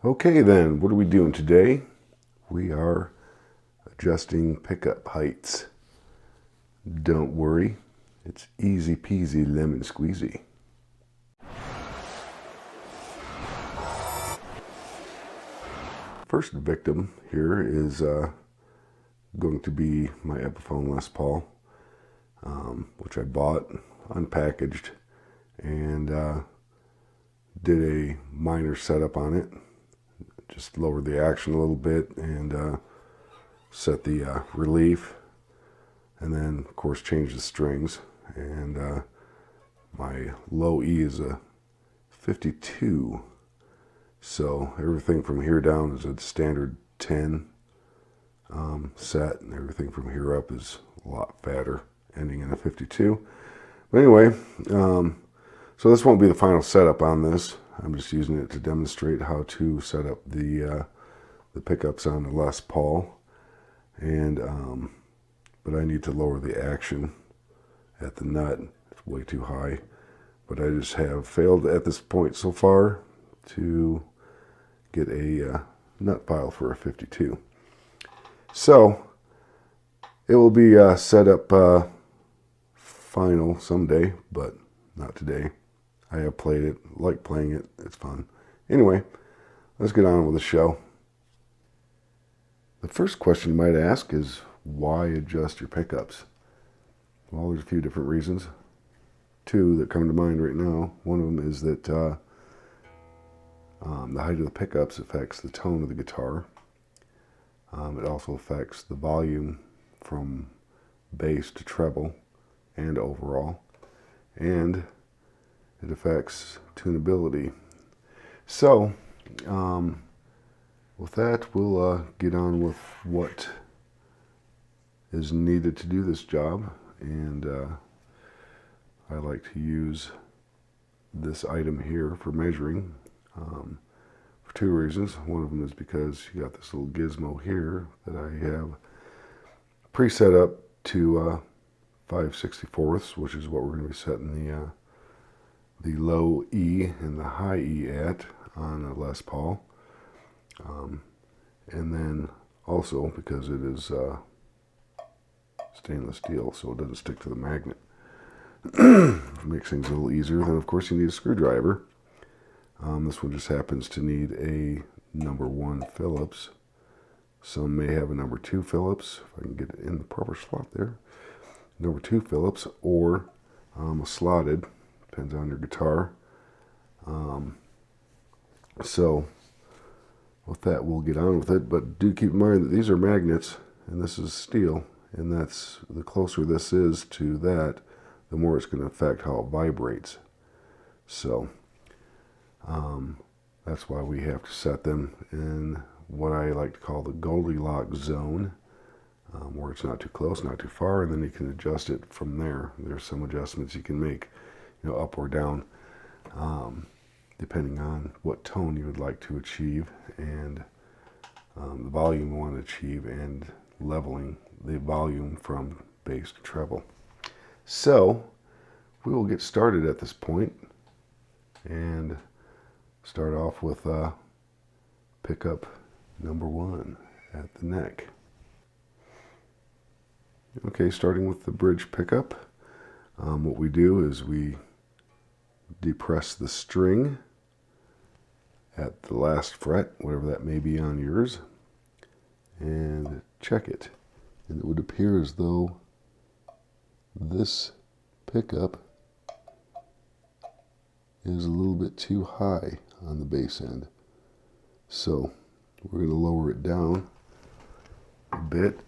Okay then, what are we doing today? We are adjusting pickup heights. Don't worry, it's easy peasy lemon squeezy. First victim here is going to be my Epiphone Les Paul, which I bought, unpackaged, and did a minor setup on it. Just lowered the action a little bit and set the relief, and then of course changed the strings. And my low E is a 52, so everything from here down is a standard 10 set, and everything from here up is a lot fatter, ending in a 52. But anyway, so this won't be the final setup on this. I'm just using it to demonstrate how to set up the pickups on the Les Paul, and but I need to lower the action at the nut. It's way too high, but I just have failed at this point so far to get a nut file for a 52. So it will be set up final someday, but not today. I have played it, like playing it, it's fun. Anyway, let's get on with the show. The first question you might ask is, why adjust your pickups? Well, there's a few different reasons. Two that come to mind right now. One of them is that the height of the pickups affects the tone of the guitar. It also affects the volume from bass to treble and overall. And it affects tunability. So, with that, we'll get on with what is needed to do this job. And I like to use this item here for measuring for two reasons. One of them is because you got this little gizmo here that I have pre-set up to 5/64, which is what we're going to be setting the low E and the high E at on a Les Paul. And then also because it is stainless steel, so it doesn't stick to the magnet. Makes things a little easier. Then of course you need a screwdriver. This one just happens to need a number 1 Phillips. Some may have a number 2 Phillips, if I can get it in the proper slot there. Number 2 Phillips, or a slotted, depends on your guitar. So with that, we'll get on with it, but do keep in mind that these are magnets and this is steel, and that's, the closer this is to that, the more it's going to affect how it vibrates. So that's why we have to set them in what I like to call the Goldilocks zone, where it's not too close, not too far, and then you can adjust it from there. There's some adjustments you can make, up or down, depending on what tone you would like to achieve, and the volume you want to achieve, and leveling the volume from bass to treble. So we will get started at this point and start off with pickup number 1 at the neck. Okay, starting with the bridge pickup, what we do is we depress the string at the last fret, whatever that may be on yours, and check it. And it would appear as though this pickup is a little bit too high on the bass end. So we're going to lower it down a bit,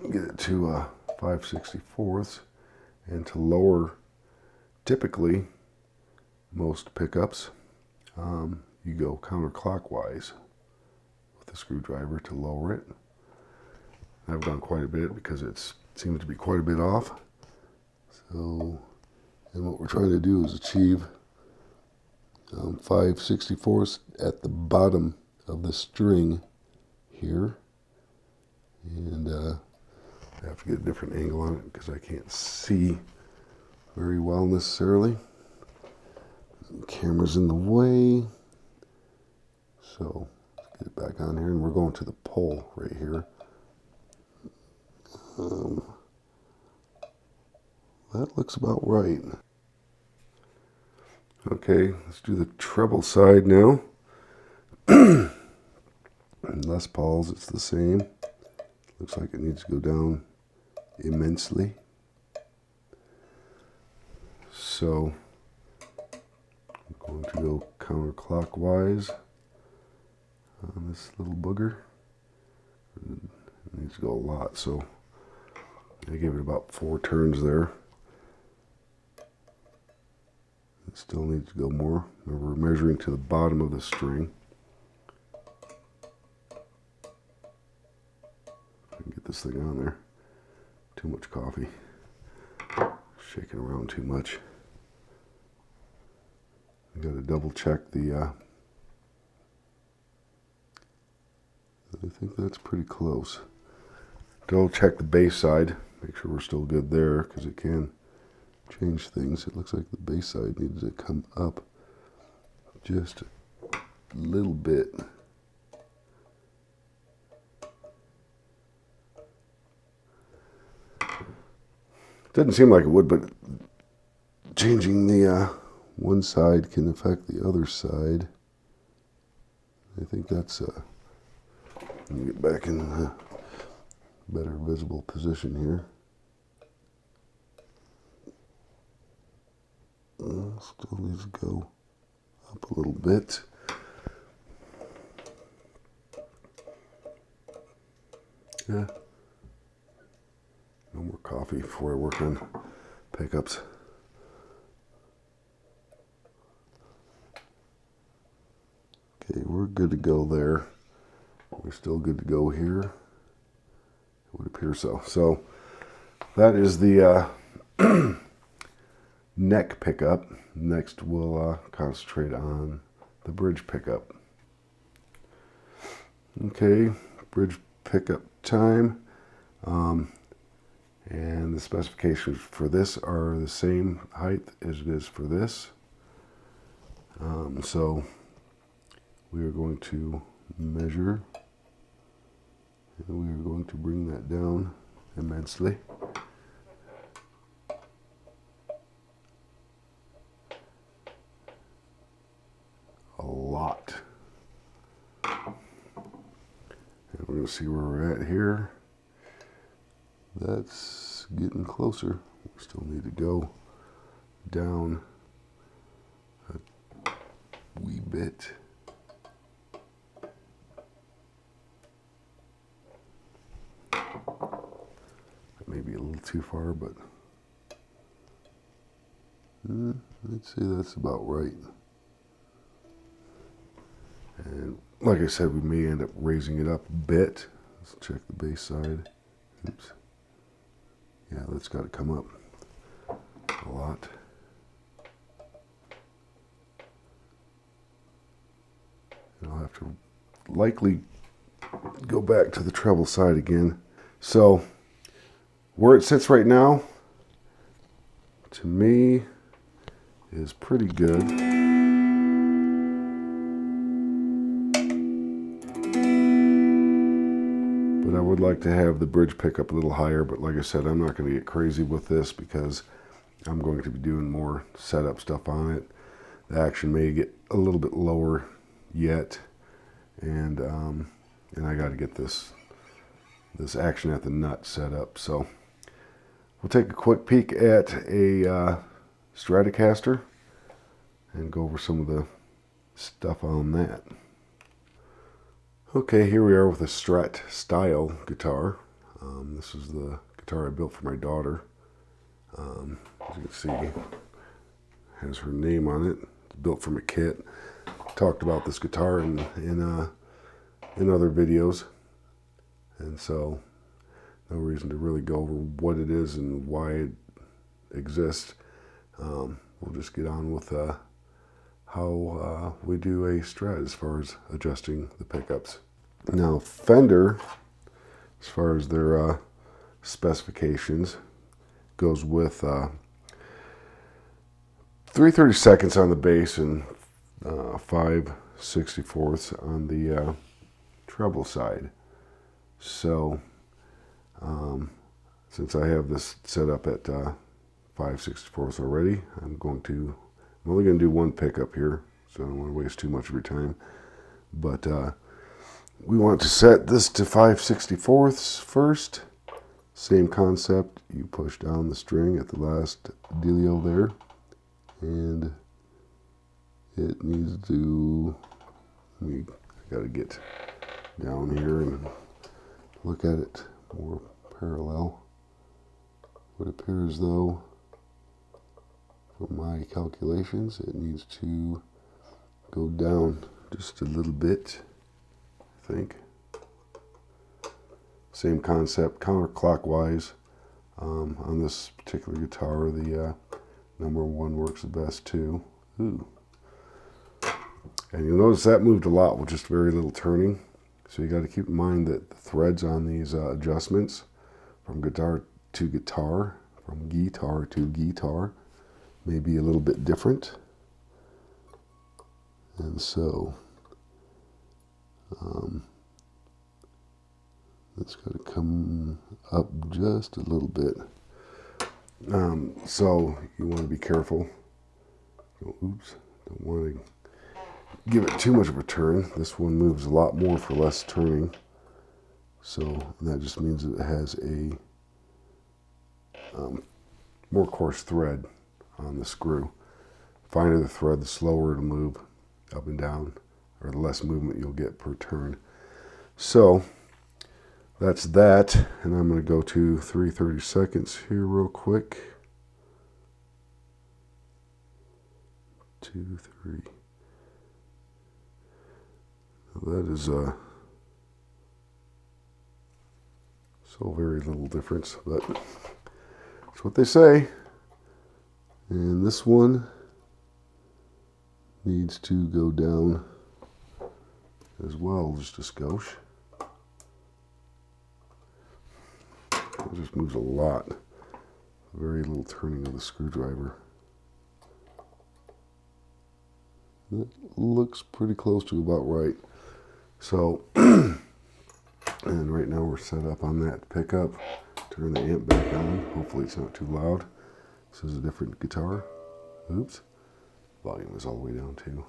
get it to 5/64, and to lower, typically most pickups, you go counterclockwise with the screwdriver to lower it. I've gone quite a bit because it seems to be quite a bit off. So, and what we're trying to do is achieve 5/64 at the bottom of the string here. And I have to get a different angle on it because I can't see very well necessarily. The camera's in the way. So let's Get it back on here, and we're going to the pole right here. That looks about right. Okay, let's do the treble side now. Les Paul's, it's the same. Looks like it needs to go down immensely. So I'm going to go counterclockwise on this little booger. It needs to go a lot, so I gave it about 4 turns there. It still needs to go more. Remember, we're measuring to the bottom of the string. I can get this thing on there. Too much coffee. Shaking around too much. I got to double check the. I think that's pretty close. Double check the bass side. Make sure we're still good there, because it can change things. It looks like the bass side needs to come up just a little bit. Doesn't seem like it would, but changing the one side can affect the other side. I think that's let me get back in a better visible position here. Still needs to go up a little bit. Yeah. No more coffee before I work on pickups. Okay, we're good to go there. We're still good to go here. It would appear so. So that is the neck pickup. Next we'll concentrate on the bridge pickup. Okay, bridge pickup time. And the specifications for this are the same height as it is for this. So we are going to measure, and we are going to bring that down immensely. A lot. And we're going to see where we're at here. That's getting closer. We still need to go down a wee bit. That may be a little too far, but I'd say that's about right. And like I said, we may end up raising it up a bit. Let's check the bass side. Oops. Yeah, that's got to come up a lot. And I'll have to likely go back to the treble side again. So where it sits right now, to me, is pretty good. But I would like to have the bridge pickup a little higher, but like I said, I'm not going to get crazy with this because I'm going to be doing more setup stuff on it. The action may get a little bit lower yet, and I got to get this action at the nut set up. So we'll take a quick peek at a Stratocaster and go over some of the stuff on that. Okay, here we are with a Strat style guitar. This is the guitar I built for my daughter. As you can see, it has her name on it. It's built from a kit. Talked about this guitar in other videos, and so no reason to really go over what it is and why it exists. We'll just get on with how we do a Strat as far as adjusting the pickups. Now Fender, as far as their specifications, goes with 3/32 on the bass and 5/64 on the treble side. So since I have this set up at 5/64 already, I'm only going to do one pickup here, so I don't want to waste too much of your time. But we want to set this to 5/64 first. Same concept. You push down the string at the last dealio there, and it needs to. I got to get down here and look at it more parallel. It appears though, from my calculations, it needs to go down just a little bit, I think. Same concept, counterclockwise. On this particular guitar, the number 1 works the best too. Ooh. And you'll notice that moved a lot with just very little turning. So you got to keep in mind that the threads on these adjustments from guitar to guitar, from guitar to guitar, may be a little bit different. And so it's got to come up just a little bit. So you want to be careful. Oops, don't want to give it too much of a turn. This one moves a lot more for less turning. So that just means that it has a more coarse thread on the screw. Finer the thread, the slower it'll move up and down, or the less movement you'll get per turn. So that's that, and I'm going to go to 3/32 here real quick. 2, 3. That is so very little difference, but that's what they say. And this one needs to go down as well, just a skosh. It just moves a lot. Very little turning of the screwdriver. That looks pretty close to about right. So, and right now we're set up on that pickup. Turn the amp back on. Hopefully it's not too loud. This is a different guitar. Oops. Volume is all the way down too.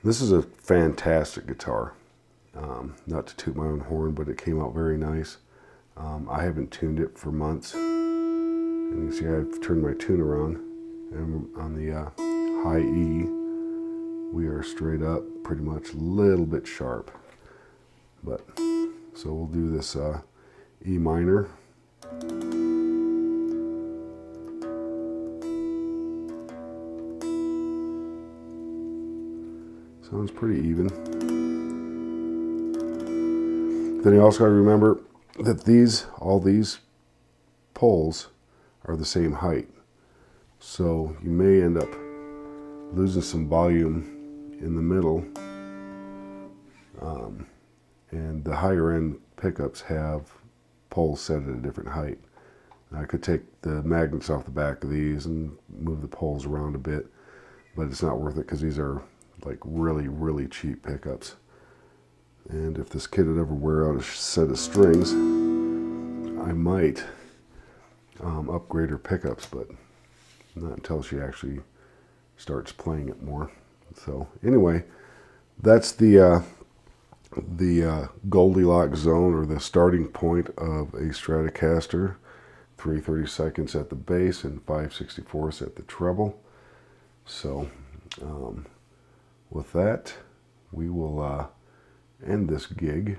This is a fantastic guitar. Not to toot my own horn, but it came out very nice. I haven't tuned it for months. And you see I've turned my tune around. And on the high E, we are straight up, pretty much a little bit sharp. But, so we'll do this E minor. Sounds pretty even. Then you also got to remember that all these poles are the same height. So you may end up losing some volume in the middle. And the higher end pickups have poles set at a different height. Now, I could take the magnets off the back of these and move the poles around a bit, but it's not worth it because these are like really, really cheap pickups. And if this kid would ever wear out a set of strings, I might upgrade her pickups, but not until she actually starts playing it more. So anyway, that's the Goldilocks zone, or the starting point of a Stratocaster. 3/32 at the bass and 5/64 at the treble. So with that, we will end this gig.